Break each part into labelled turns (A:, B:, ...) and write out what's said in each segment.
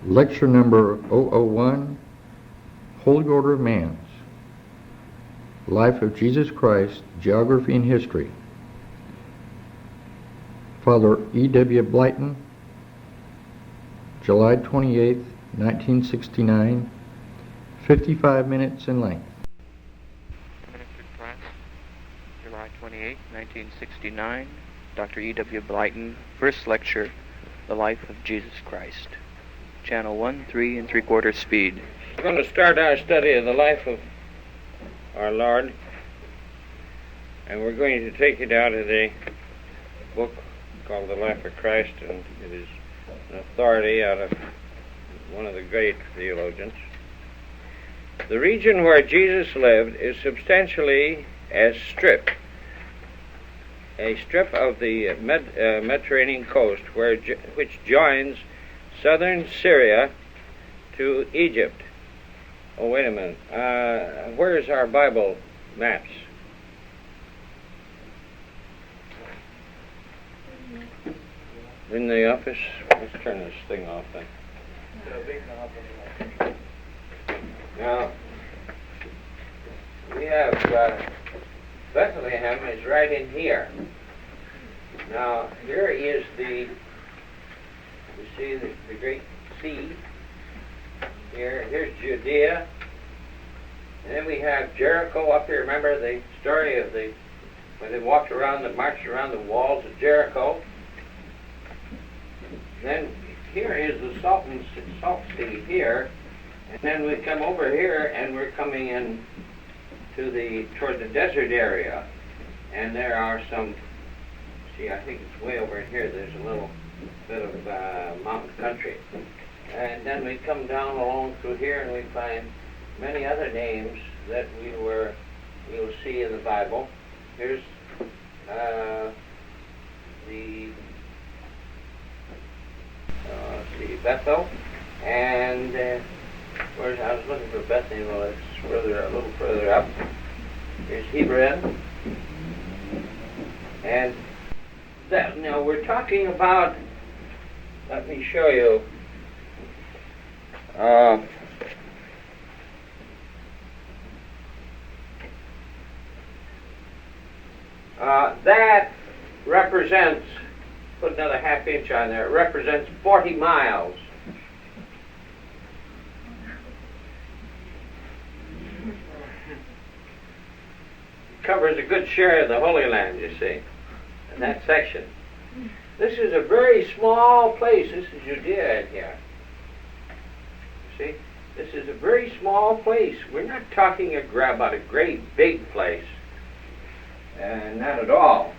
A: Lecture number 001, Holy Order of Mans, Life of Jesus Christ, Geography and History. Father E.W. Blighton, July 28, 1969, 55 minutes in length.
B: Minister class, July 28, 1969, Dr. E.W. Blighton, first lecture, The Life of Jesus Christ. Channel 1, 3 3/4 speed.
C: We're going to start our study of the life of our Lord, and we're going to take it out of the book called The Life of Christ, and it is an authority out of one of the great theologians. The region where Jesus lived is substantially a strip of the Mediterranean coast which joins southern Syria to Egypt. Oh, wait a minute. Where's our Bible maps? In the office? Let's turn this thing off then. Now, we have Bethlehem is right in here. Now, here is you see the great sea. Here's Judea. And then we have Jericho up here. Remember the story of when they marched around the walls of Jericho. Then here is the salt city here. And then we come over here and we're coming in toward the desert area. And there are some, I think it's way over here, there's a little bit of mountain country. And then we come down along through here and we find many other names that we'll see in the Bible. Here's Bethel, and I was looking for Bethany. Well, it's a little further up. Here's Hebron, and now we're talking about. Let me show you. That represents, put another half inch on there, it represents 40 miles. It covers a good share of the Holy Land, you see, in that section. This is a very small place. This is Judea in here. You see? This is a very small place. We're not talking about a great big place. Not at all.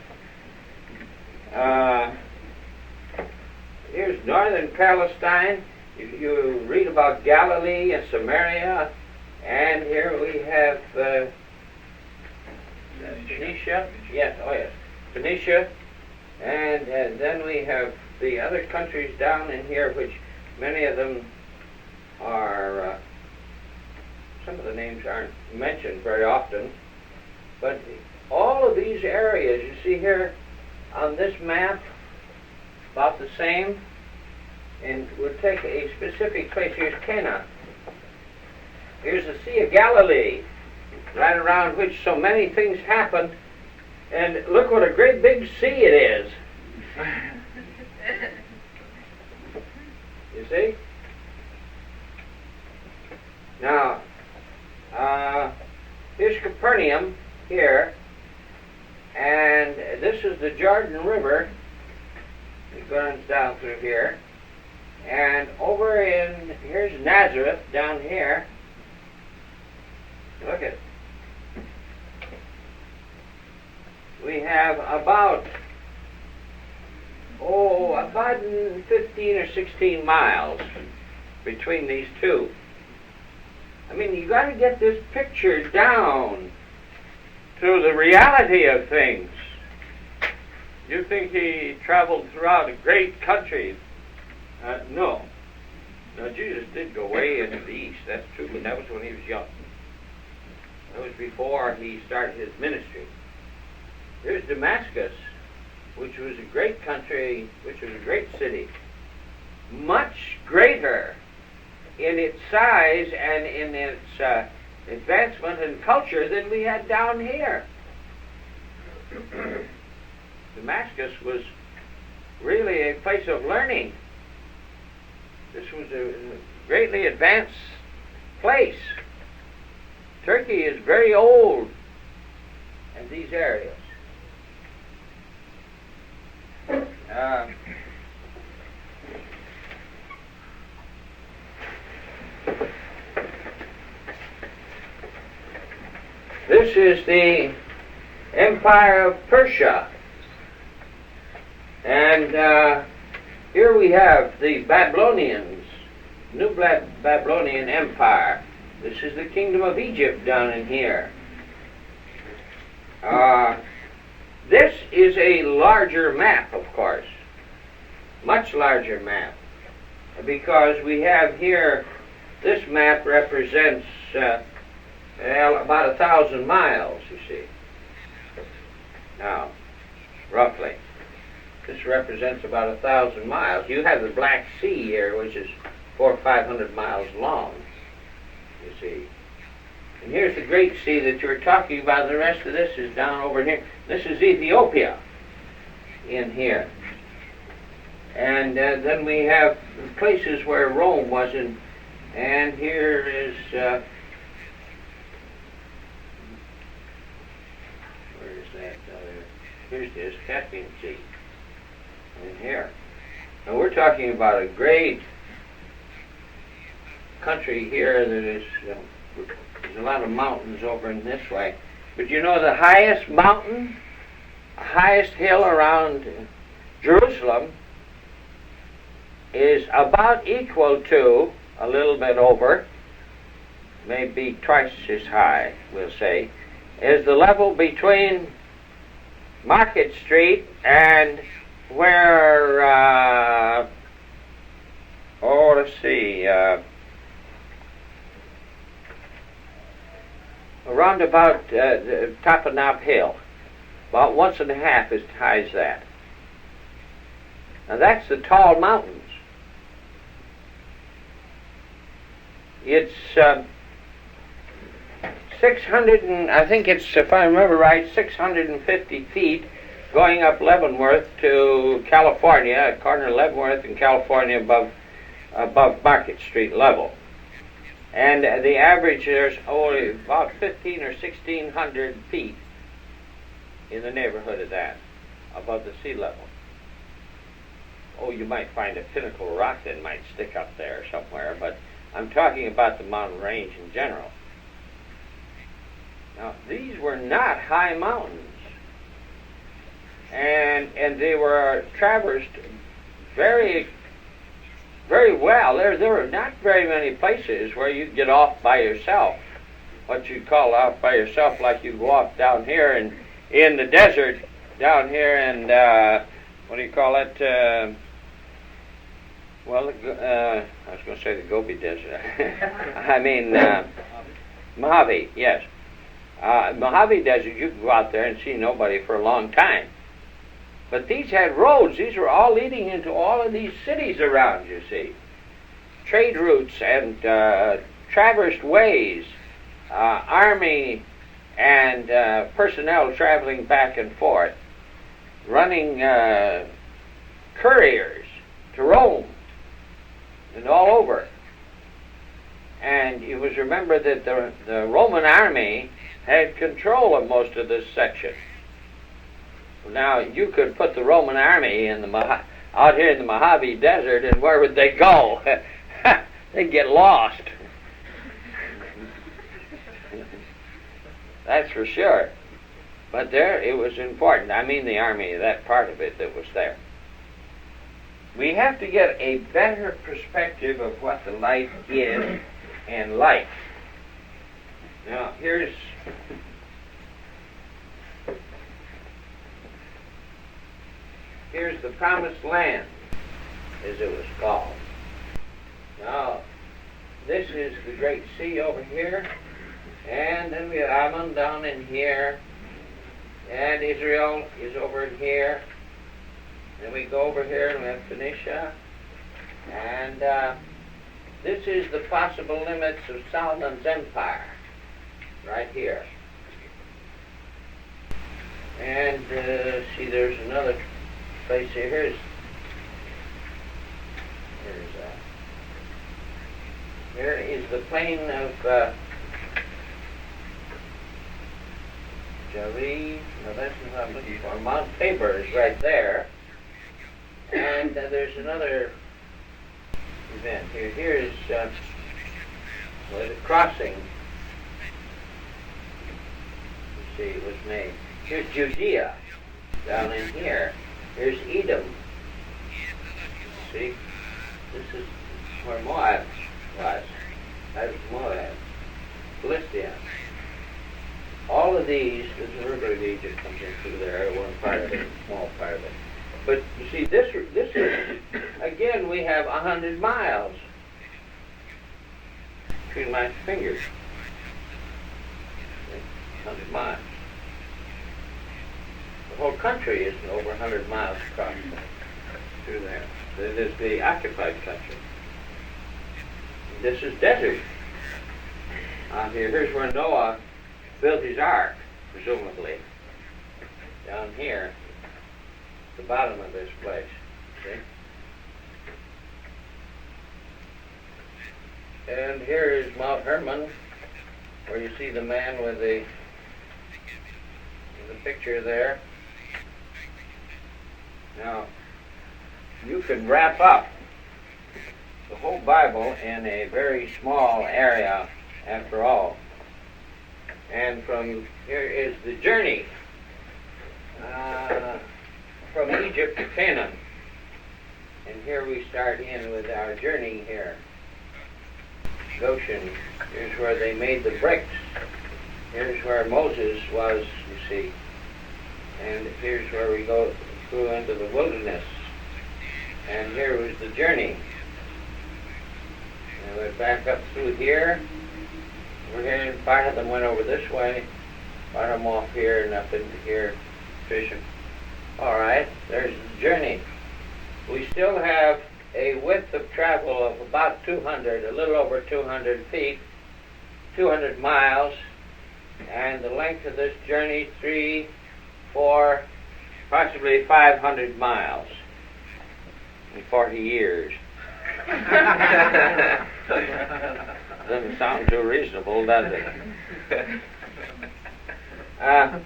C: Here's northern Palestine. You read about Galilee and Samaria. And here we have Phoenicia. Yes, Phoenicia. And then we have the other countries down in here, which many of them are, some of the names aren't mentioned very often, but all of these areas you see here on this map, about the same, and we'll take a specific place. Here's Cana. Here's the Sea of Galilee, right around which so many things happened. And look what a great big sea it is. You see? Now, here's Capernaum here, and this is the Jordan River. It runs down through here. And here's Nazareth down here. Look at it. We have about 15 or 16 miles between these two. I mean, you got to get this picture down to the reality of things. You think he traveled throughout a great country? No. Now, Jesus did go way into the east, that's true, but that was when he was young. That was before he started his ministry. Here's Damascus, which was a great country, which was a great city. Much greater in its size and in its advancement and culture than we had down here. Damascus was really a place of learning. This was a greatly advanced place. Turkey is very old in these areas. This is the Empire of Persia. And here we have the Babylonians, New Babylonian Empire. This is the Kingdom of Egypt down in here. This is a larger map, of course, much larger map, because we have here, this map represents about 1,000 miles, you see. Now, roughly. This represents about 1,000 miles. You have the Black Sea here, which is 400 or 500 miles long, you see. And here's the Great Sea that you were talking about. The rest of this is down over here. This is Ethiopia in here. And then we have places where Rome was in. And here is, where is that? Here's this Caspian Sea in here. Now we're talking about a great country here that is, there's a lot of mountains over in this way. But you know the highest mountain, highest hill around Jerusalem is about equal to, a little bit over, maybe twice as high, we'll say, is the level between Market Street and where, let's see, around about the top of Nob Hill, about 1.5 as high as that. Now that's the tall mountains. It's 600 and I think it's, if I remember right, 650 feet going up Leavenworth to California, corner of Leavenworth and California above Market Street level. And the average, there's only about 1,500 or 1,600 feet in the neighborhood of that, above the sea level. Oh, you might find a pinnacle rock that might stick up there somewhere, but I'm talking about the mountain range in general. Now, these were not high mountains, and they were traversed very, very well. There were not very many places where you get off by yourself, what you'd call off by yourself, like you go off down here and in the desert down here, and what do you call it? I was going to say the Gobi Desert. I mean, Mojave, yes. Mojave Desert, you could go out there and see nobody for a long time. But these had roads. These were all leading into all of these cities around, you see. Trade routes and traversed ways, army and personnel traveling back and forth, running couriers to Rome and all over. And it was remembered that the Roman army had control of most of this section. Now, you could put the Roman army in out here in the Mojave Desert, and where would they go? They'd get lost. That's for sure. But there, it was important. I mean the army, that part of it that was there. We have to get a better perspective of what the life is and like. Now, here's the Promised Land, as it was called. Now, this is the Great Sea over here, and then we have Ammon down in here, and Israel is over in here. Then we go over here and we have Phoenicia, and this is the possible limits of Solomon's empire, right here. And see, there's another place here. Here's here is the plain of Javi. No, that's not I'm looking for. Mount Tabor is right there. And there's another event here. Here's where the crossing, you see, was made. Here's Judea, down in here. Here's Edom. See, this is where Moab was. That was Moab. Philistia. All of these, the river of Egypt comes in through there, one part of it, a small part of it. But you see, this is, again, we have 100 miles between my fingers. 100 miles. The whole country is over 100 miles across through there. It is the occupied country. This is desert. Here's where Noah built his ark, presumably. Down here, the bottom of this place. See? And here is Mount Hermon, where you see the man with the picture there. Now, you can wrap up the whole Bible in a very small area, after all. And from here is the journey from Egypt to Canaan. And here we start in with our journey here. Goshen. Here's where they made the bricks. Here's where Moses was, you see. And here's where we go through into the wilderness. And here was the journey. And we went back up through here. We're here, part of them went over this way, part of them off here and up into here, fishing. All right, there's the journey. We still have a width of travel of about 200, a little over 200 feet, 200 miles, and the length of this journey, 3, 4, possibly 500 miles in 40 years. Doesn't sound too reasonable, does it? Now,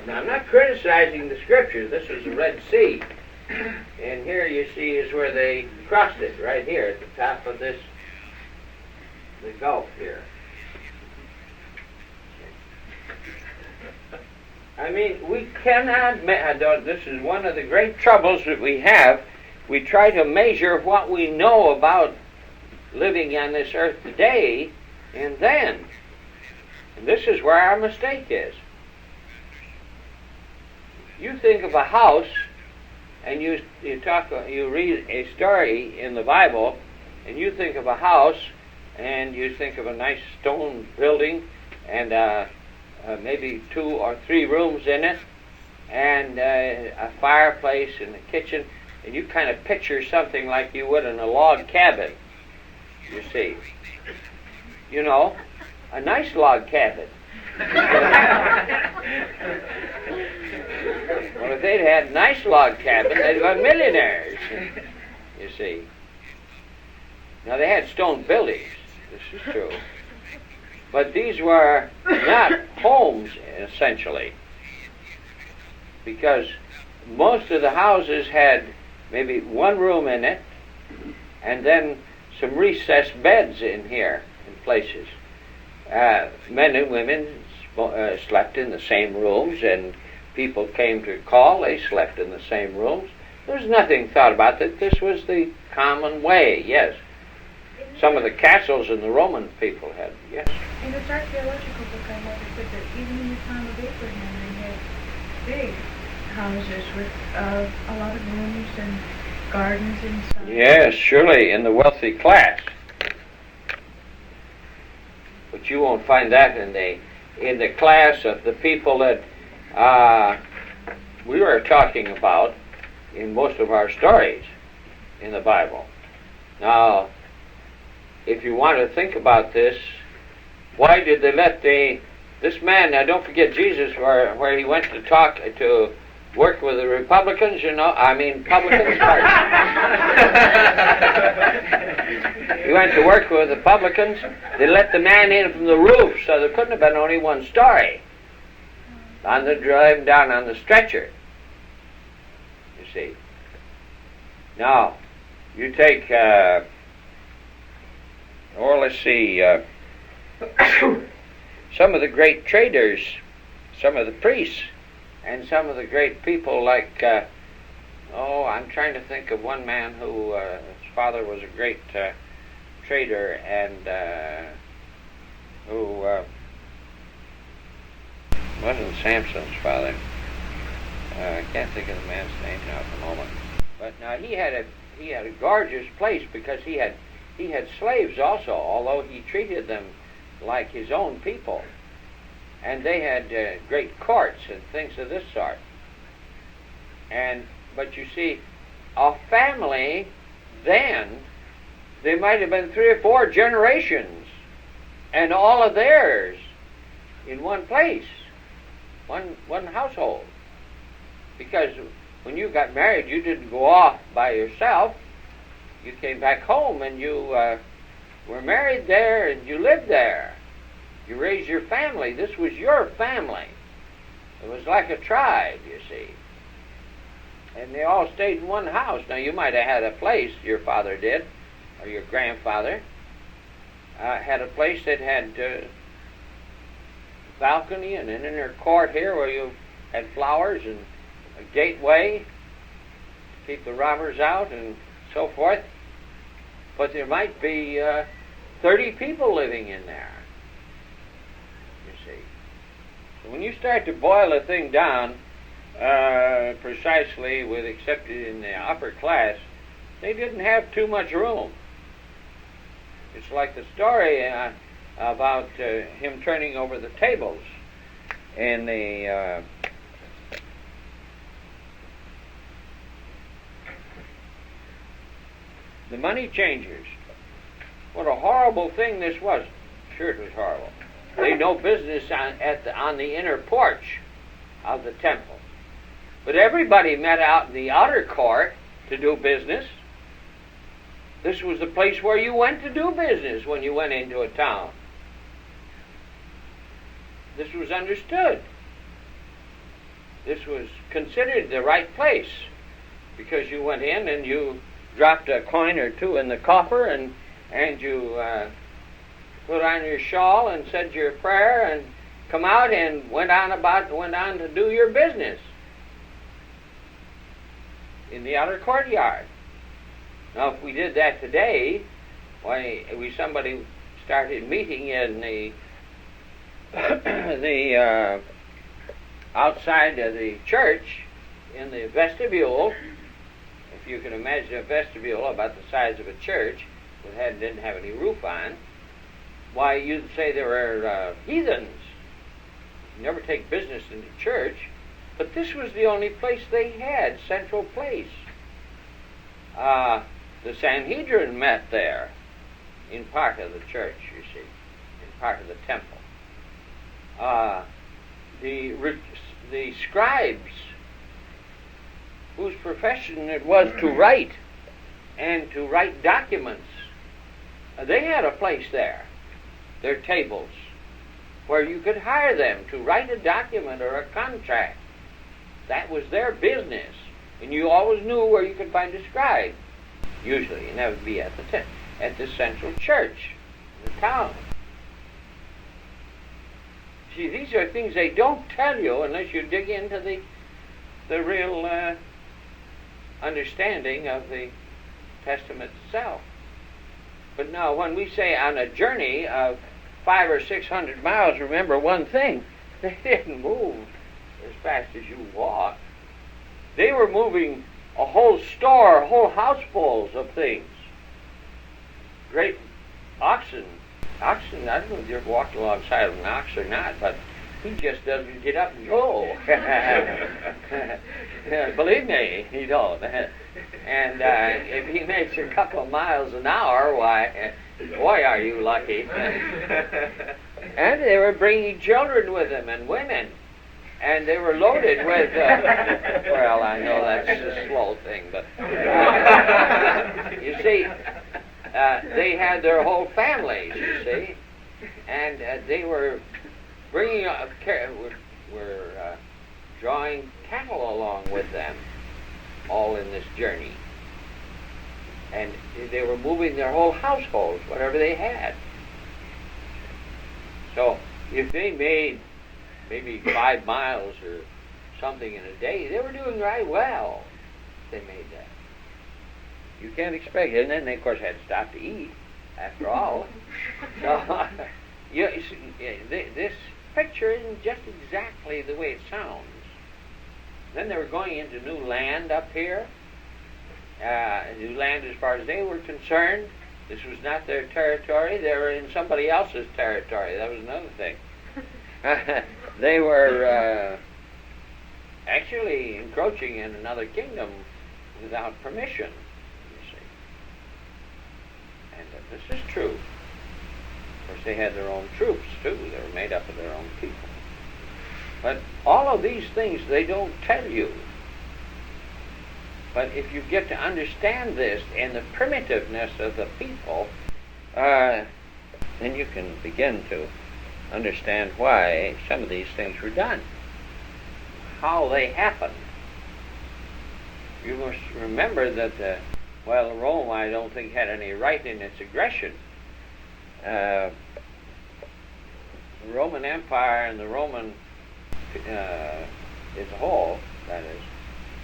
C: I'm not criticizing the scriptures. This was the Red Sea. And here you see is where they crossed it, right here at the top of this, the Gulf here. I mean, we cannot, this is one of the great troubles that we have. We try to measure what we know about living on this earth today and then. And this is where our mistake is. You think of a house, and you read a story in the Bible, and you think of a house, and you think of a nice stone building, and maybe 2 or 3 rooms in it, and a fireplace and a kitchen, and you kind of picture something like you would in a log cabin, you see. You know, a nice log cabin. Well, if they'd had a nice log cabin, they'd have been millionaires, you see. Now, they had stone buildings, this is true. But these were not homes, essentially, because most of the houses had maybe 1 room in it, and then some recessed beds in here in places. Men and women slept in the same rooms, and people came to call, they slept in the same rooms. There was nothing thought about that. This was the common way, yes. Some of the castles in the Roman people had, yes.
D: In this archaeological book, I noticed that even in the time of Abraham, they had big houses with a lot of rooms and gardens inside.
C: Yes, surely, in the wealthy class. But you won't find that in the class of the people that we were talking about in most of our stories in the Bible. Now, if you want to think about this, why did they let this man, now don't forget Jesus, where he went to work with the Republicans, publicans. He went to work with the publicans. They let the man in from the roof, so there couldn't have been only one story. On the drive down on the stretcher, you see. Now, you take, let's see, some of the great traders, some of the priests, and some of the great people like, I'm trying to think of one man who, his father was a great trader, and who wasn't Samson's father. I can't think of the man's name now at the moment. But now he had a gorgeous place because he had slaves also, although he treated them like his own people. And they had great courts and things of this sort. But you see, a family then, they might have been 3 or 4 generations, and all of theirs in one place, one household. Because when you got married, you didn't go off by yourself. You came back home and you were married there and you lived there. You raised your family. This was your family. It was like a tribe, you see. And they all stayed in one house. Now, you might have had a place, your father did, or your grandfather, had a place that had balcony and an inner court here where you had flowers and a gateway to keep the robbers out and so forth. But there might be 30 people living in there, you see. So when you start to boil a thing down precisely, except in the upper class, they didn't have too much room. It's like the story about him turning over the tables in the money changers. What a horrible thing this was. Sure, it was horrible. They had no business on the inner porch of the temple. But everybody met out in the outer court to do business. This was the place where you went to do business when you went into a town. This was understood. This was considered the right place because you went in and you dropped a coin or two in the coffer and you put on your shawl and said your prayer and come out and went on to do your business in the outer courtyard. Now, if we did that today, somebody started meeting in the outside of the church in the vestibule. If you can imagine a vestibule about the size of a church that didn't have any roof on, why, you'd say there were heathens. You never take business into church, but this was the only place they had, central place. The Sanhedrin met there in part of the church, you see, in part of the temple. The scribes, whose profession it was to write and to write documents, they had a place there, their tables, where you could hire them to write a document or a contract. That was their business, and you always knew where you could find a scribe. Usually, and that would be at the central church, in the town. See, these are things they don't tell you unless you dig into the real understanding of the Testament itself. But now, when we say on a journey of 500 or 600 miles, remember one thing: they didn't move as fast as you walk. They were moving a whole store, whole housefuls of things. Great oxen. I don't know if you ever walked alongside of an ox or not, but He just doesn't get up and go. Believe me, he don't. And if he makes a couple of miles an hour, why, boy, are you lucky. And they were bringing children with them and women. And they were loaded with, well, I know that's a slow thing, but you see, they had their whole families, you see, and they were bringing, were drawing cattle along with them, all in this journey. And they were moving their whole households, whatever they had. So if they made maybe 5 miles or something in a day, they were doing right well. They made that. You can't expect it. And then they, of course, had to stop to eat, after all. So, this picture isn't just exactly the way it sounds. Then they were going into new land up here. New land as far as they were concerned. This was not their territory. They were in somebody else's territory. That was another thing. They were actually encroaching in another kingdom without permission, you see. And this is true. Of course, they had their own troops, too. They were made up of their own people. But all of these things, they don't tell you. But if you get to understand this and the primitiveness of the people, then you can begin to understand why some of these things were done, how they happened. You must remember that, Rome, I don't think, had any right in its aggression. The Roman Empire and the Roman, as a whole, that is,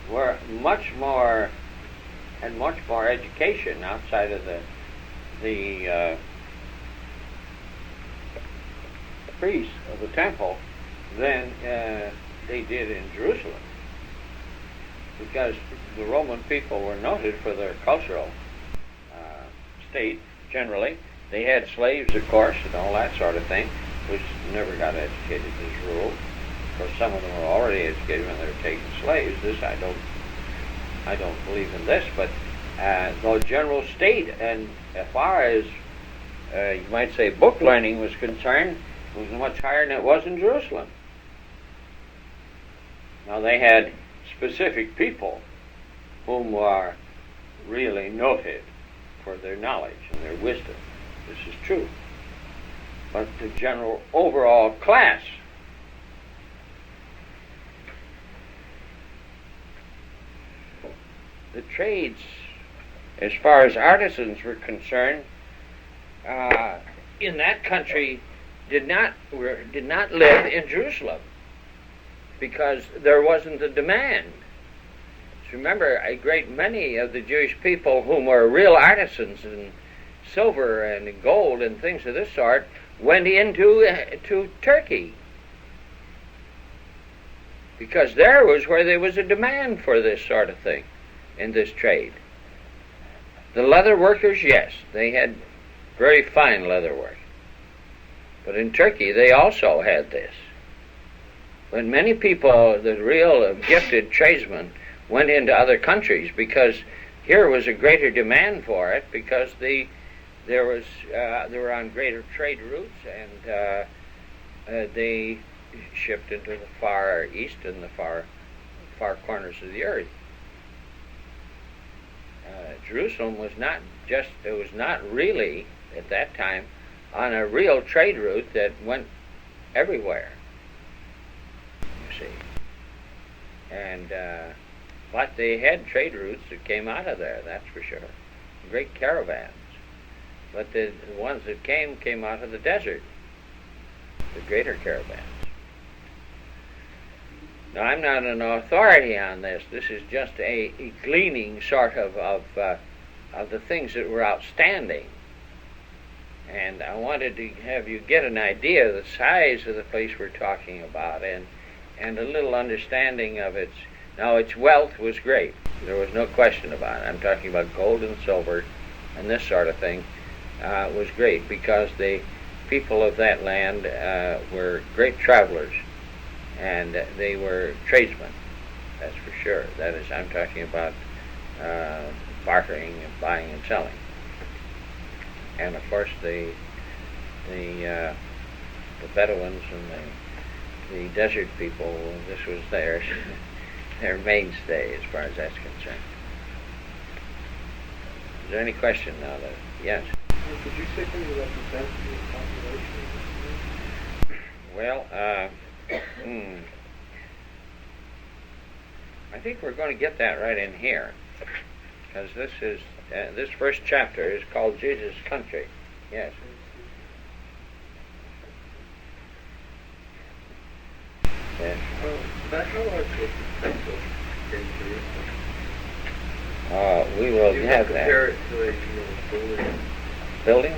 C: were much more education outside of the priests of the temple than they did in Jerusalem, because the Roman people were noted for their cultural state. Generally, they had slaves, of course, and all that sort of thing, which never got educated as a rule. Of course, some of them were already educated when they were taking slaves. This I don't believe in this, but the general state, and as far as you might say book learning was concerned, it was much higher than it was in Jerusalem. Now they had specific people whom were really noted for their knowledge and their wisdom. This is true. But the general overall class, the trades, as far as artisans were concerned, in that country did not live in Jerusalem because there wasn't the demand. So remember, a great many of the Jewish people whom were real artisans in silver and gold and things of this sort went into to Turkey, because there was where there was a demand for this sort of thing in this trade. The leather workers, yes, they had very fine leather work. But in Turkey, they also had this. But many people, the real gifted tradesmen, went into other countries because here was a greater demand for it, because they were on greater trade routes, and they shipped into the far east and the far corners of the earth. Jerusalem was not really at that time on a real trade route that went everywhere, you see. And but they had trade routes that came out of there, that's for sure. Great caravans. But the ones that came out of the desert, the greater caravans. Now, I'm not an authority on this. This is just a gleaning sort of the things that were outstanding. And I wanted to have you get an idea of the size of the place we're talking about, and a little understanding of its. Now, its wealth was great. There was no question about it. I'm talking about gold and silver and this sort of thing. Was great because the people of that land were great travelers. and they were tradesmen, that's for sure. That is, I'm talking about bartering and buying and selling. And of course the Bedouins and the desert people, this was their mainstay as far as that's concerned. Is there any question now? Yes?
E: Could you say can you represent the population?
C: Well, I think we're going to get that right in here, because this first chapter is called Jesus' Country. Yes. Yes.
E: But how large was the temple in Jerusalem?
C: We will
E: You
C: have
E: compare
C: that.
E: it to a building.
C: Building?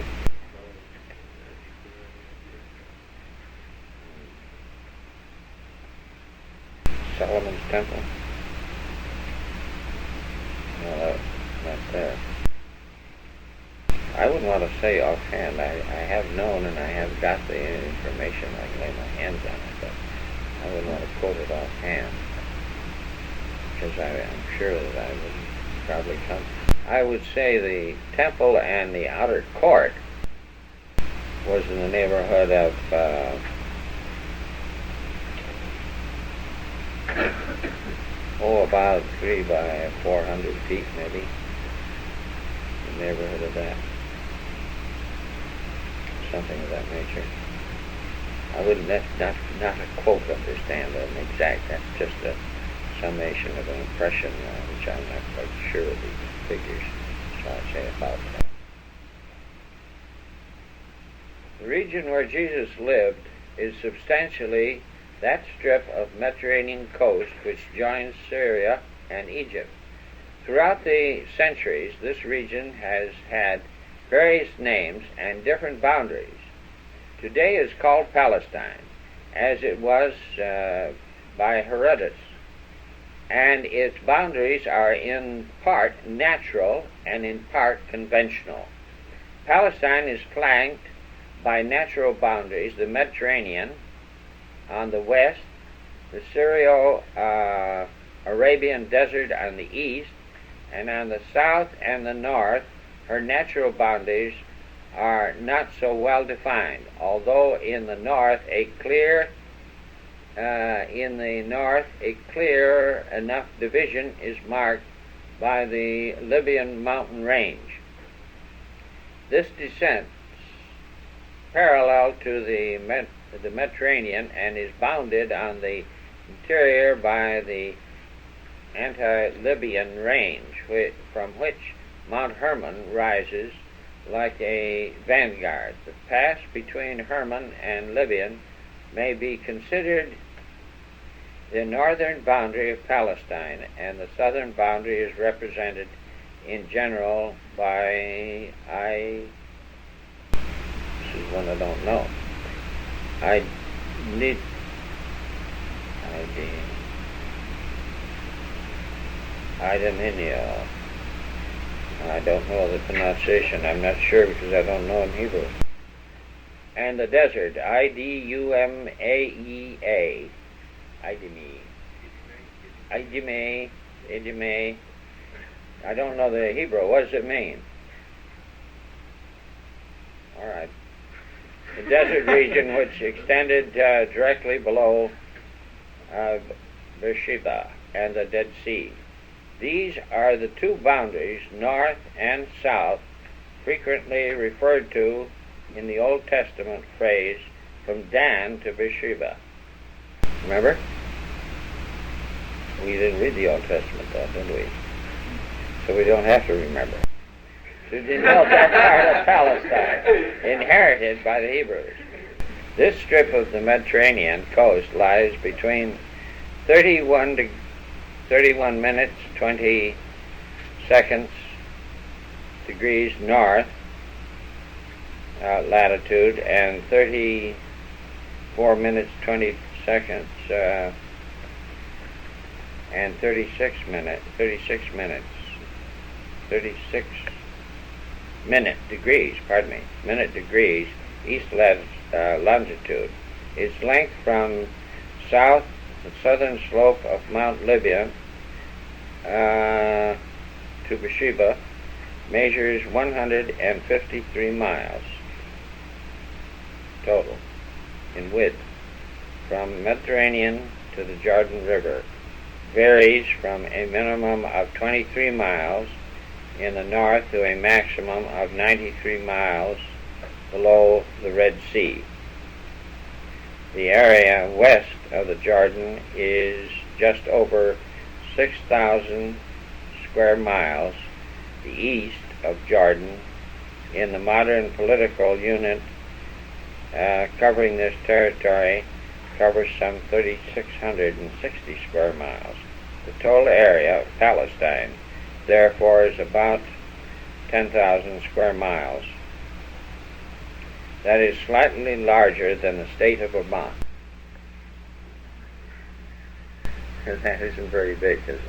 C: Solomon's Temple? No, not there. I wouldn't want to say offhand. I have known and I have got the information. I can lay my hands on it, but I wouldn't want to quote it offhand, because I'm sure that I would probably come. I would say the temple and the outer court was in the neighborhood of about 3 by 400 feet, maybe. The neighborhood of that. Something of that nature. I wouldn't, that's not a quote, understand, an exact, that's just a summation of an impression, which I'm not quite sure of the figures, so I'll say about that. The region where Jesus lived is substantially that strip of Mediterranean coast which joins Syria and Egypt. Throughout the centuries, this region has had various names and different boundaries. Today is called Palestine, as it was by Herodotus, and its boundaries are in part natural and in part conventional. Palestine is flanked by natural boundaries, the Mediterranean on the west, the Syro-Arabian desert on the east, and on the south and the north, her natural boundaries are not so well defined, although in the north a clear enough division is marked by the Libyan mountain range. This descent parallel to the Mediterranean and is bounded on the interior by the anti-Libyan range, from which Mount Hermon rises like a vanguard. The pass between Hermon and Libyan may be considered the northern boundary of Palestine, and the southern boundary is represented in general by this is one I don't know. Idaminio. I don't know the pronunciation. I'm not sure because I don't know in Hebrew. And the desert, Idumaea. Idime. I don't know the Hebrew. What does it mean? All right. The desert region which extended directly below Beersheba and the Dead Sea. These are the two boundaries, north and south, frequently referred to in the Old Testament phrase, from Dan to Beersheba. Remember? We didn't read the Old Testament though, did we? So we don't have to remember. To denote that part of Palestine, inherited by the Hebrews. This strip of the Mediterranean coast lies between 31 minutes, 20 seconds degrees north latitude and 34 minutes, 20 seconds and 36 minute degrees east longitude. Its length from south, the southern slope of Mount Libya to Beersheba measures 153 miles total in width, from Mediterranean to the Jordan River. Varies from a minimum of 23 miles in the north to a maximum of 93 miles below the Red Sea. The area west of the Jordan is just over 6,000 square miles. The east of Jordan, in the modern political unit covering this territory, covers some 3,660 square miles. The total area of Palestine, therefore, is about 10,000 square miles. That is slightly larger than the state of Vermont. That isn't very big, is it?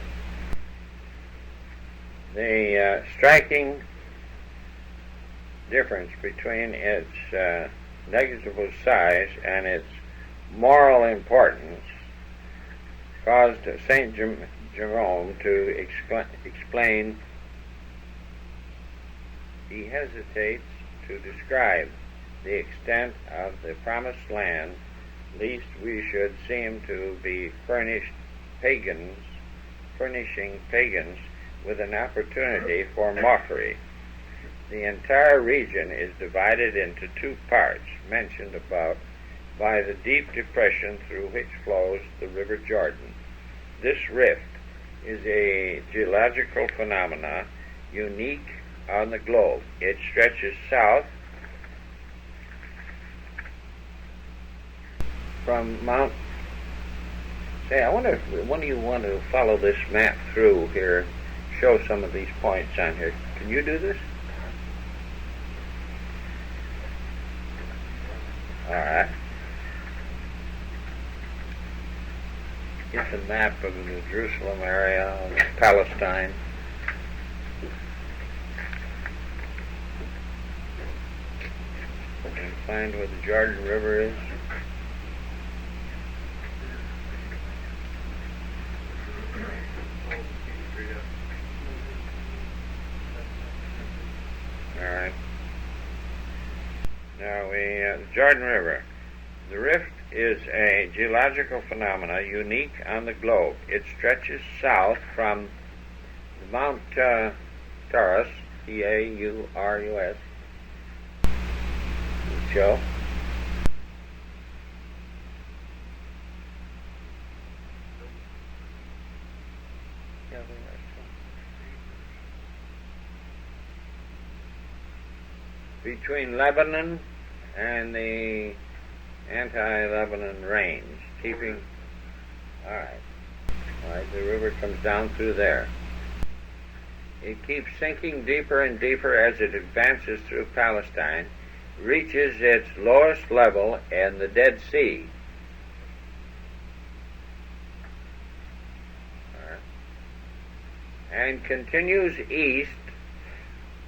C: The striking difference between its negligible size and its moral importance caused St. Jerome to explain. He hesitates to describe the extent of the promised land, lest we should seem to be furnishing pagans with an opportunity for mockery. The entire region is divided into two parts, mentioned above, by the deep depression through which flows the River Jordan. This rift is a geological phenomena unique on the globe. It stretches south from Mount... Say, I wonder if one of you want to follow this map through here, show some of these points on here. Can you do this? All right. Get the map of the Jerusalem area, Palestine. And find where the Jordan River is. All right. Now, the Jordan River. The rift is a geological phenomena unique on the globe. It stretches south from Mount Taurus, Taurus, Joe. Between Lebanon and the anti-Lebanon range, keeping, all right, the river comes down through there. It keeps sinking deeper and deeper as it advances through Palestine, reaches its lowest level in the Dead Sea. And continues east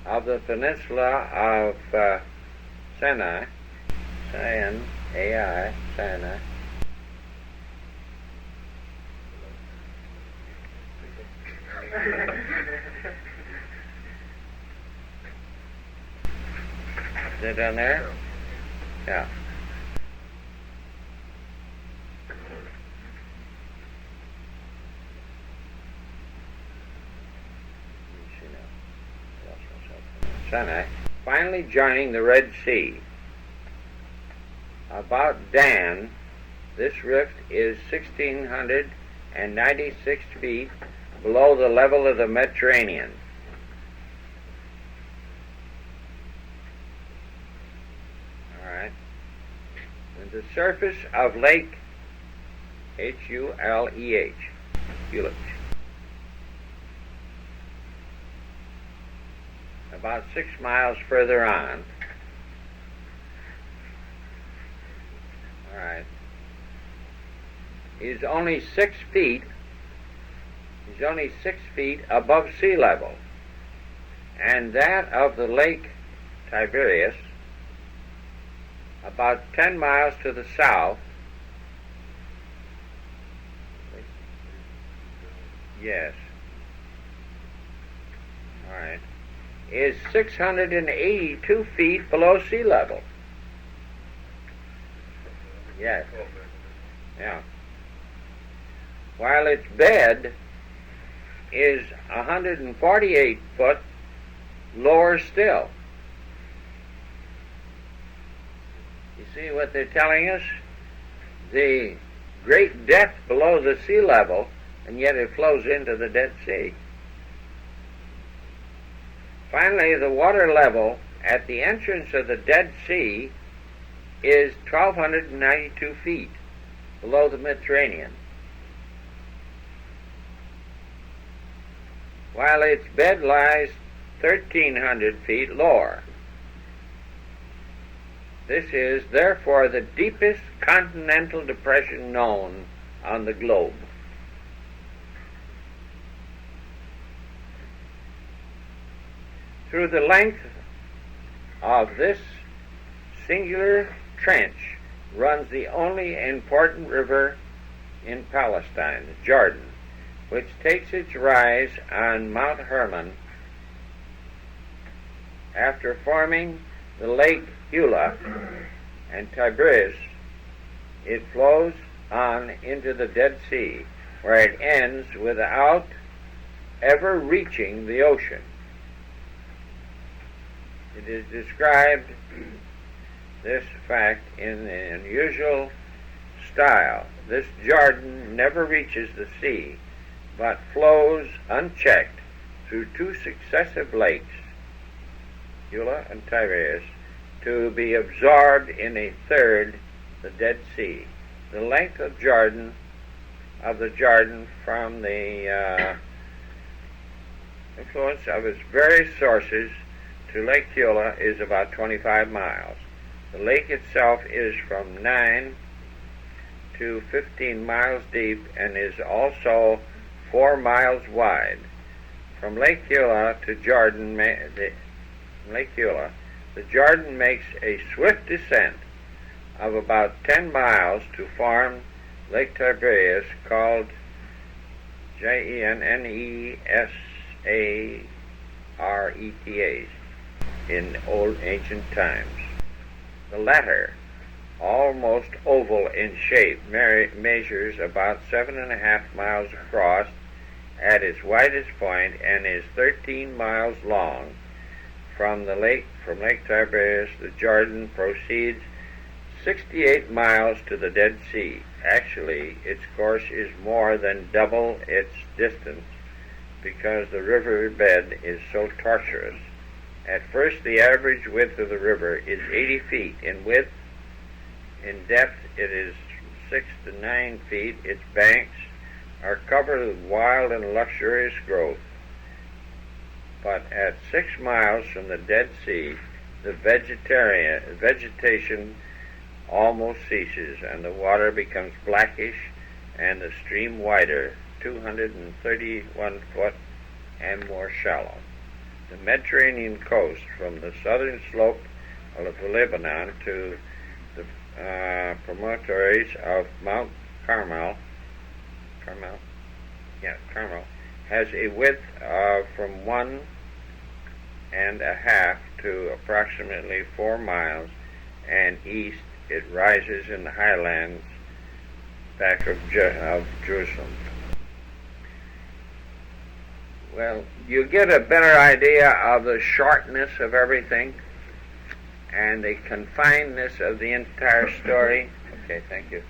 C: of the peninsula of Sinai, Sinai. Is it down there? Yeah. Sinai, finally joining the Red Sea. About Dan, this rift is 1,696 feet below the level of the Mediterranean. All right. And the surface of Lake Huleh, about 6 miles further on. All right. Is only 6 feet. He's only 6 feet above sea level, and that of the Lake Tiberias, about 10 miles to the south, Yes. All right. Is 682 feet below sea level. Yes. Yeah. While its bed is 148 foot lower still. You see what they're telling us? The great depth below the sea level, and yet it flows into the Dead Sea. Finally, the water level at the entrance of the Dead Sea is 1,292 feet below the Mediterranean, while its bed lies 1,300 feet lower. This is, therefore, the deepest continental depression known on the globe. Through the length of this singular trench runs the only important river in Palestine, the Jordan, which takes its rise on Mount Hermon after forming the Lake Eula and Tiberias. It flows on into the Dead Sea, where it ends without ever reaching the ocean. It is described, this fact, in an unusual style. This Jordan never reaches the sea, but flows unchecked through two successive lakes, Eula and Tiberias, to be absorbed in a third, the Dead Sea. The length of the Jordan from the influence of its various sources to Lake Eula is about 25 miles. The lake itself is from 9 to 15 miles deep and is also 4 miles wide. From Lake Eula to Jordan, the Jordan makes a swift descent of about 10 miles to form Lake Tiberias, called Gennesaretas in old ancient times. The latter, almost oval in shape, measures about 7.5 miles across at its widest point and is 13 miles long. From Lake Tiberias, the Jordan proceeds 68 miles to the Dead Sea. Actually, its course is more than double its distance because the river bed is so tortuous. At first, the average width of the river is 80 feet in width. In depth, it is 6 to 9 feet. Its banks are covered with wild and luxurious growth. But at 6 miles from the Dead Sea, the vegetation almost ceases, and the water becomes blackish, and the stream wider, 231 foot, and more shallow. The Mediterranean coast, from the southern slope of Lebanon to the promontories of Mount Carmel, has a width of from 1.5 to approximately 4 miles, and east it rises in the highlands back of Jerusalem. Well, you get a better idea of the shortness of everything and the confinedness of the entire story. Okay, thank you.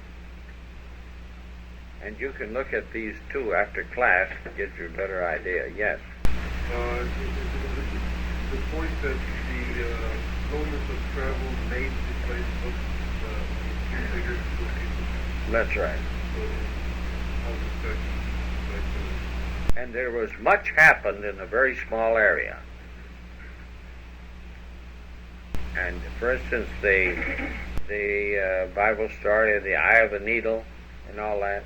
C: And you can look at these two after class to get you a better idea. Yes?
E: The point that the slowness of travel made the place look bigger to people.
C: That's right.
E: So, how does that
C: and there was much happened in a very small area. And for instance, the Bible story of the eye of the needle and all that,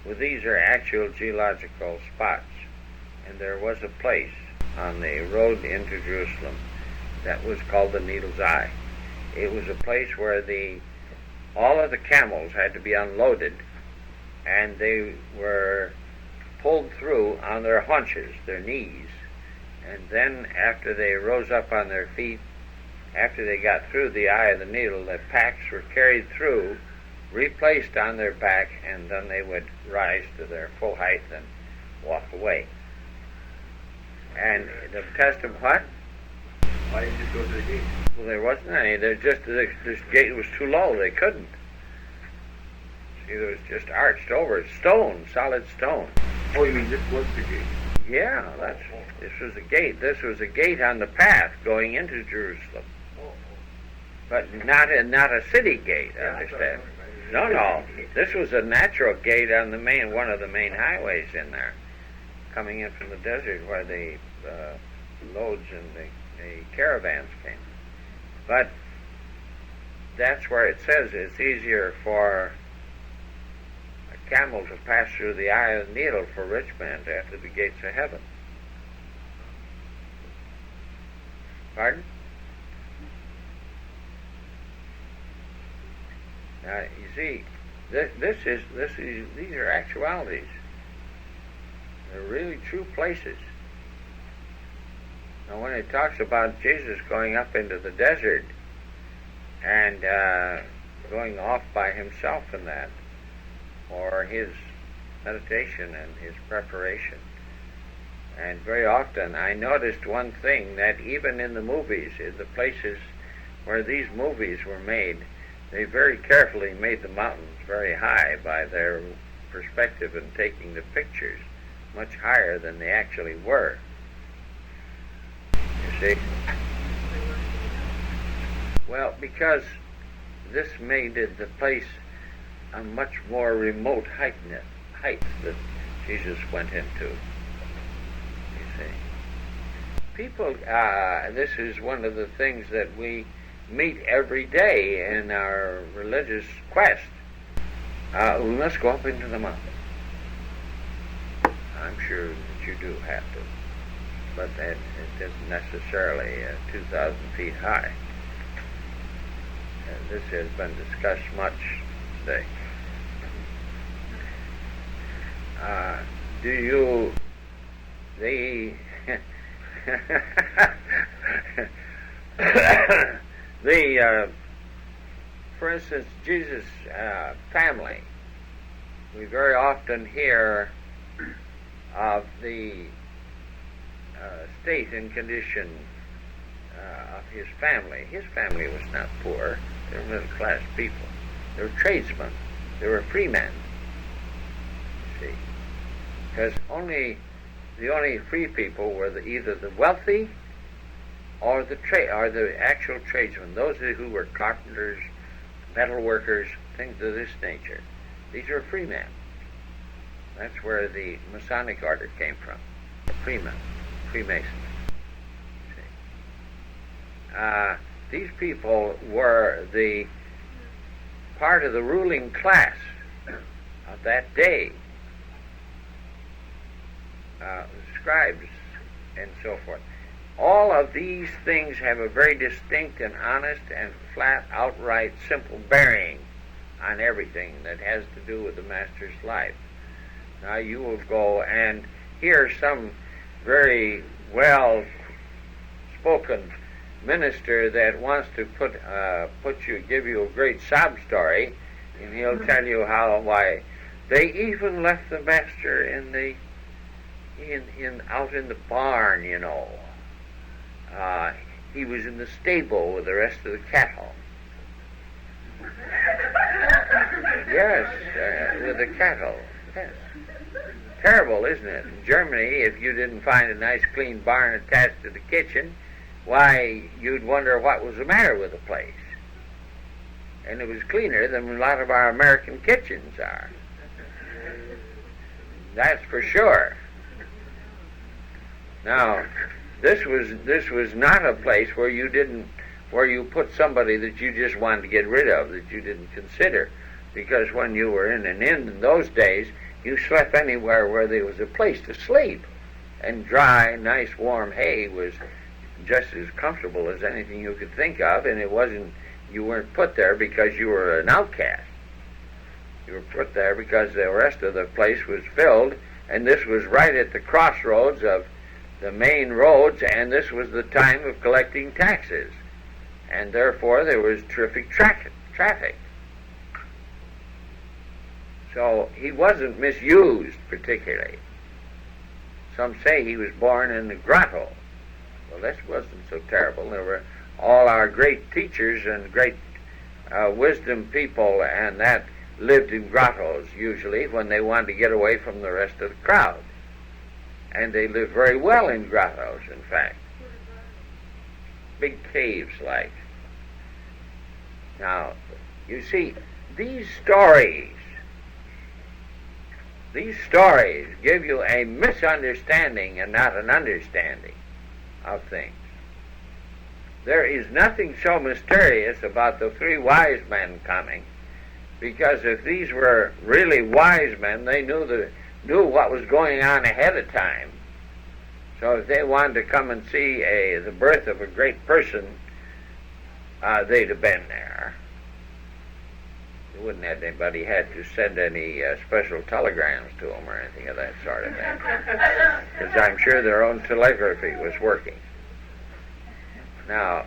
C: well, these are actual geological spots. And there was a place on the road into Jerusalem that was called the Needle's Eye. It was a place where all of the camels had to be unloaded, and they were pulled through on their haunches, their knees, and then after they rose up on their feet, after they got through the eye of the needle, the packs were carried through, replaced on their back, and then they would rise to their full height and walk away. And the test of what?
E: Why didn't you go to the gate?
C: Well, there wasn't any. This gate was too low. They couldn't. See, it was just arched over. Stone, solid stone.
E: Oh, you mean this was the gate?
C: Yeah, this was a gate. This was a gate on the path going into Jerusalem. But not a city gate, understand? No. This was a natural gate on one of the main highways in there, coming in from the desert where the loads and the caravans came. But that's where it says it's easier for a camel to pass through the eye of the needle for a rich man to enter the gates of heaven. Pardon? Now, you see, these are actualities. They're really true places. Now, when it talks about Jesus going up into the desert and going off by himself in that, or his meditation and his preparation, and very often I noticed one thing, that even in the movies, in the places where these movies were made, they very carefully made the mountains very high by their perspective in taking the pictures, much higher than they actually were. You see? Well, because this made the place a much more remote height that Jesus went into. You see? People, this is one of the things that we meet every day in our religious quest. We must go up into the mountain. I'm sure that you do have to, but it isn't necessarily 2,000 feet high. This has been discussed much today. For instance, Jesus' family, we very often hear of the state and condition of his family. His family was not poor. They were middle-class people. They were tradesmen. They were free men. See, because the only free people were either the wealthy or the actual tradesmen. Those who were carpenters, metal workers, things of this nature. These are free men. That's where the Masonic order came from. Freemen, Freemasons. These people were the part of the ruling class of that day. Scribes and so forth. All of these things have a very distinct and honest and flat, outright, simple bearing on everything that has to do with the Master's life. Now you will go and hear some very well-spoken minister that wants to give you a great sob story, and he'll tell you why they even left the Master out in the barn, you know. He was in the stable with the rest of the cattle. Yes, with the cattle. Yes. Terrible, isn't it? In Germany, if you didn't find a nice clean barn attached to the kitchen, why, you'd wonder what was the matter with the place. And it was cleaner than a lot of our American kitchens are. That's for sure. Now, this was not a place where you put somebody that you just wanted to get rid of, that you didn't consider. Because when you were in an inn in those days, you slept anywhere where there was a place to sleep. And dry, nice, warm hay was just as comfortable as anything you could think of, and you weren't put there because you were an outcast. You were put there because the rest of the place was filled And this was right at the crossroads of the main roads, and this was the time of collecting taxes. And therefore there was terrific traffic. So he wasn't misused particularly. Some say he was born in the grotto. Well, this wasn't so terrible. There were all our great teachers and great wisdom people, and that lived in grottos usually when they wanted to get away from the rest of the crowd. And they lived very well in grottos, in fact. Big caves like. Now, you see, these stories give you a misunderstanding and not an understanding of things. There is nothing so mysterious about the three wise men coming, because if these were really wise men, they knew what was going on ahead of time. So if they wanted to come and see the birth of a great person, they'd have been there. They wouldn't have anybody had to send any special telegrams to them or anything of that sort of thing, because I'm sure their own telegraphy was working. Now,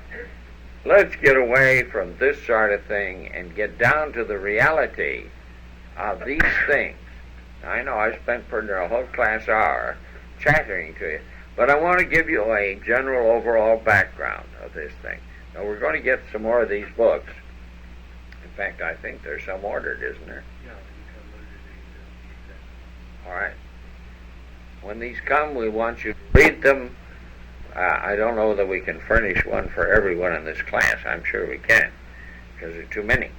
C: let's get away from this sort of thing and get down to the reality of these things. Now, I know I spent pretty a whole class hour chattering to you, but I want to give you a general overall background of this thing. Now, we're going to get some more of these books. In fact, I think there's some ordered, isn't there?
E: Yeah, you can
C: All right. When these come, we want you to read them. I don't know that we can furnish one for everyone in this class. I'm sure we can, because there are too many.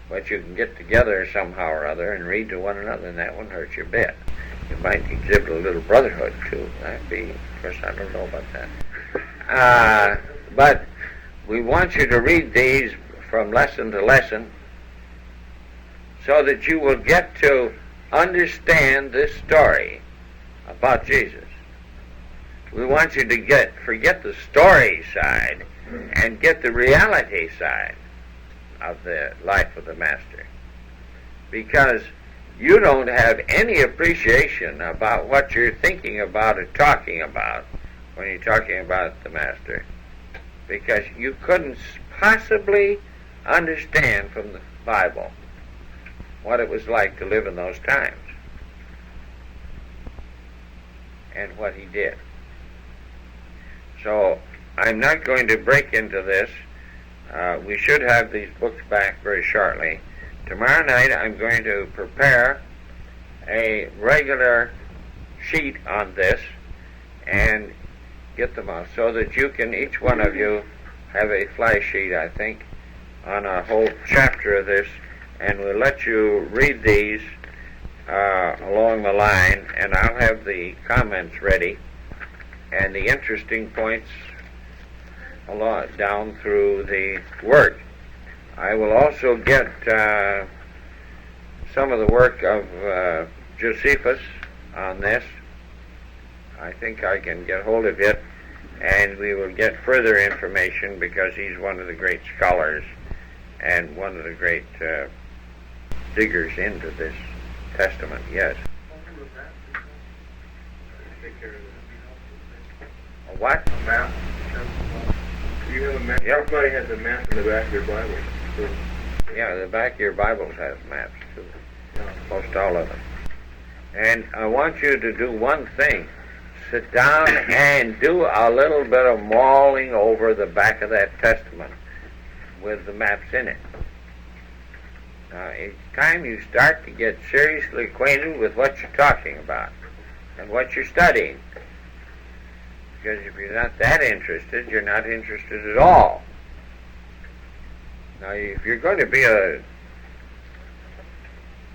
C: But you can get together somehow or other and read to one another, and that won't hurt you a bit. You might exhibit a little brotherhood, too. That'd be, of course, I don't know about that. But we want you to read these from lesson to lesson so that you will get to understand this story about Jesus. We want you to forget the story side and get the reality side of the life of the Master. Because you don't have any appreciation about what you're thinking about or talking about when you're talking about the Master. Because you couldn't possibly understand from the Bible what it was like to live in those times and what he did. So I'm not going to break into this. We should have these books back very shortly. Tomorrow night I'm going to prepare a regular sheet on this and get them out so that you can, each one of you, have a flash sheet, I think, on a whole chapter of this, and we'll let you read these along the line, and I'll have the comments ready and the interesting points down through the work. I will also get some of the work of Josephus on this. I think I can get hold of it, and we will get further information because he's one of the great scholars and one of the great diggers into this Testament, yes.
E: take care of that.
C: A what?
E: A map. You have a map.
C: Yep.
E: Everybody has a map in the back of their Bible. So,
C: Yeah, the back of your Bibles has maps too.
E: yeah.
C: Most all of them. And I want you to do one thing. Sit down and do a little bit of mulling over the back of that Testament with the maps in it. Now, each time you start to get seriously acquainted with what you're talking about and what you're studying, because if you're not that interested, you're not interested at all. Now, if you're going to be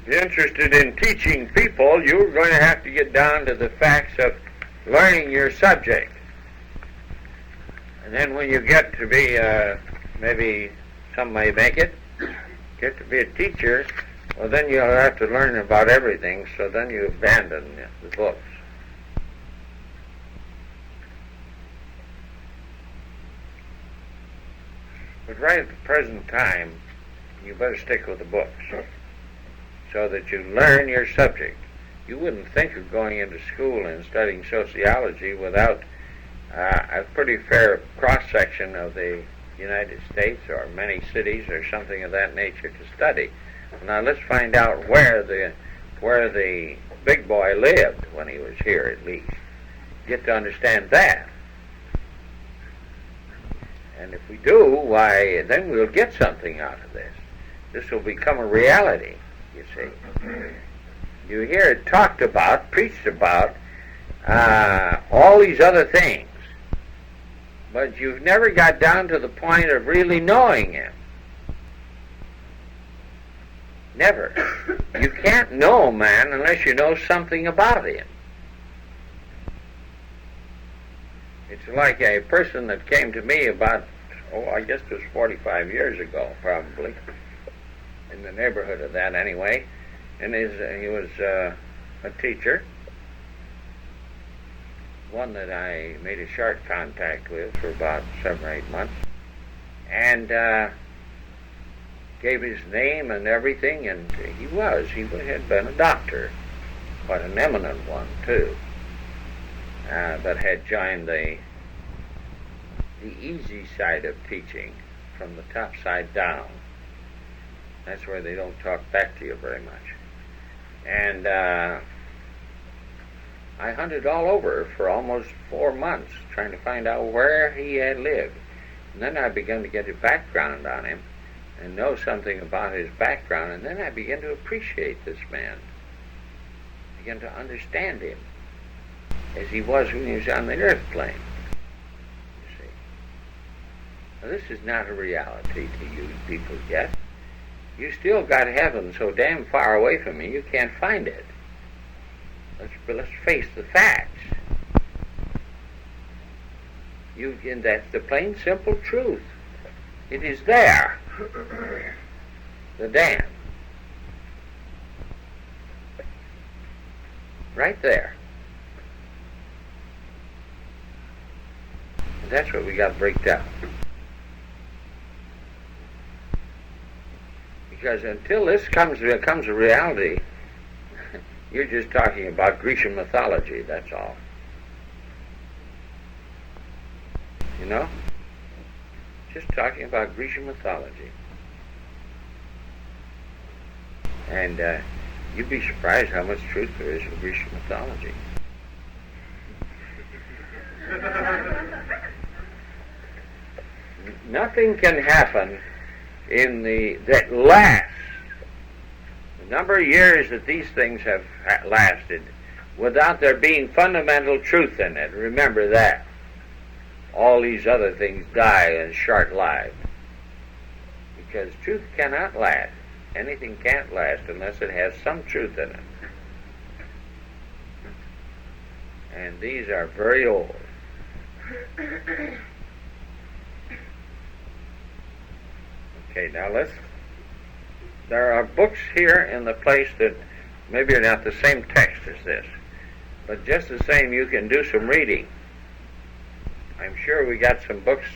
C: interested in teaching people, you're going to have to get down to the facts of learning your subject. And then when you get to be, maybe some may make it, get to be a teacher, well, then you'll have to learn about everything, so then you abandon the books. But right at the present time, you better stick with the books so that you learn your subject. you wouldn't think of going into school and studying sociology without a pretty fair cross-section of the United States or many cities or something of that nature to study. Now let's find out where the big boy lived when he was here, at least. Get to understand that. And if we do, why, then we'll get something out of this. This will become a reality, you see. You hear it talked about, preached about, all these other things. But you've never got down to the point of really knowing him. Never. You can't know a man unless you know something about him. It's like a person that came to me about, I guess it was 45 years ago, probably, in the neighborhood of that anyway, and he was a teacher, one that I made a short contact with for about 7 or 8 months, and gave his name and everything, and he had been a doctor, quite an eminent one too, but had joined the easy side of teaching, from the top side down. That's where they don't talk back to you very much. And I hunted all over for almost 4 months trying to find out where he had lived. And then I began to get a background on him and know something about his background, and then I began to appreciate this man. Began to understand him as he was when he was on the earth plane. You see. Now, this is not a reality to you people yet. You still got heaven so damn far away from you, you can't find it. Let's face the facts. And that's the plain, simple truth. It is there. The dam. Right there. And that's what we got to break down. Because until this becomes a reality, you're just talking about Grecian mythology, that's all. You know? Just talking about Grecian mythology. And you'd be surprised how much truth there is in Grecian mythology. Nothing can happen in that lasts the number of years that these things have lasted without there being fundamental truth in it. Remember that. All these other things die and short-lived. Because truth cannot last. Anything can't last unless it has some truth in it. And these are very old. Okay, now there are books here in the place that maybe are not the same text as this, but just the same you can do some reading. I'm sure we got some books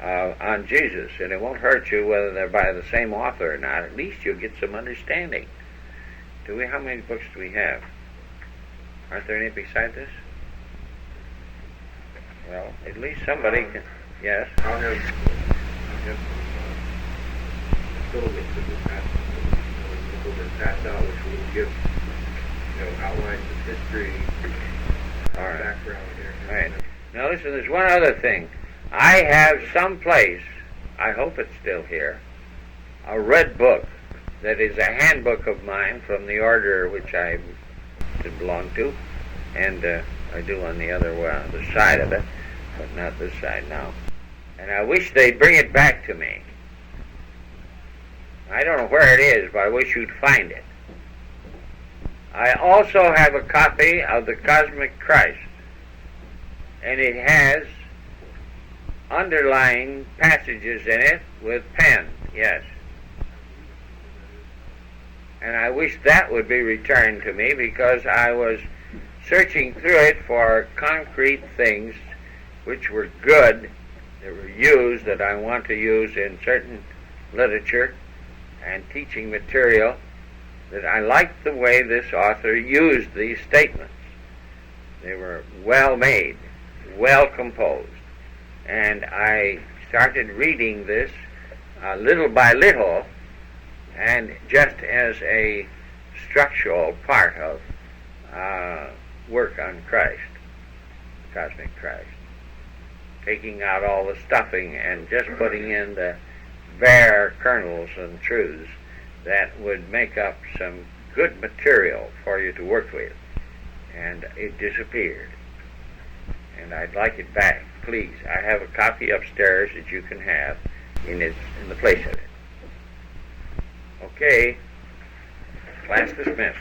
C: on Jesus, and it won't hurt you whether they're by the same author or not. At least you'll get some understanding. How many books do we have? Aren't there any beside this? Well, at least somebody can. Yes?
E: I'll have some syllabus that will pass out, which will give outlines of history,
C: All right.
E: background here.
C: All right. Now listen, there's one other thing. I have someplace, I hope it's still here, a red book that is a handbook of mine from the order which I belong to, and I do on the other side of it, but not this side now. And I wish they'd bring it back to me. I don't know where it is, but I wish you'd find it. I also have a copy of the Cosmic Christ, and it has underlying passages in it with pen, yes. And I wish that would be returned to me, because I was searching through it for concrete things which were good, that were used, that I want to use in certain literature and teaching material, that I liked the way this author used these statements. They were well made, well composed, and I started reading this little by little, and just as a structural part of work on Christ, cosmic Christ, taking out all the stuffing and just putting in the bare kernels and truths that would make up some good material for you to work with. And it disappeared. And I'd like it back, please. I have a copy upstairs that you can have in the place of it. Okay, class dismissed.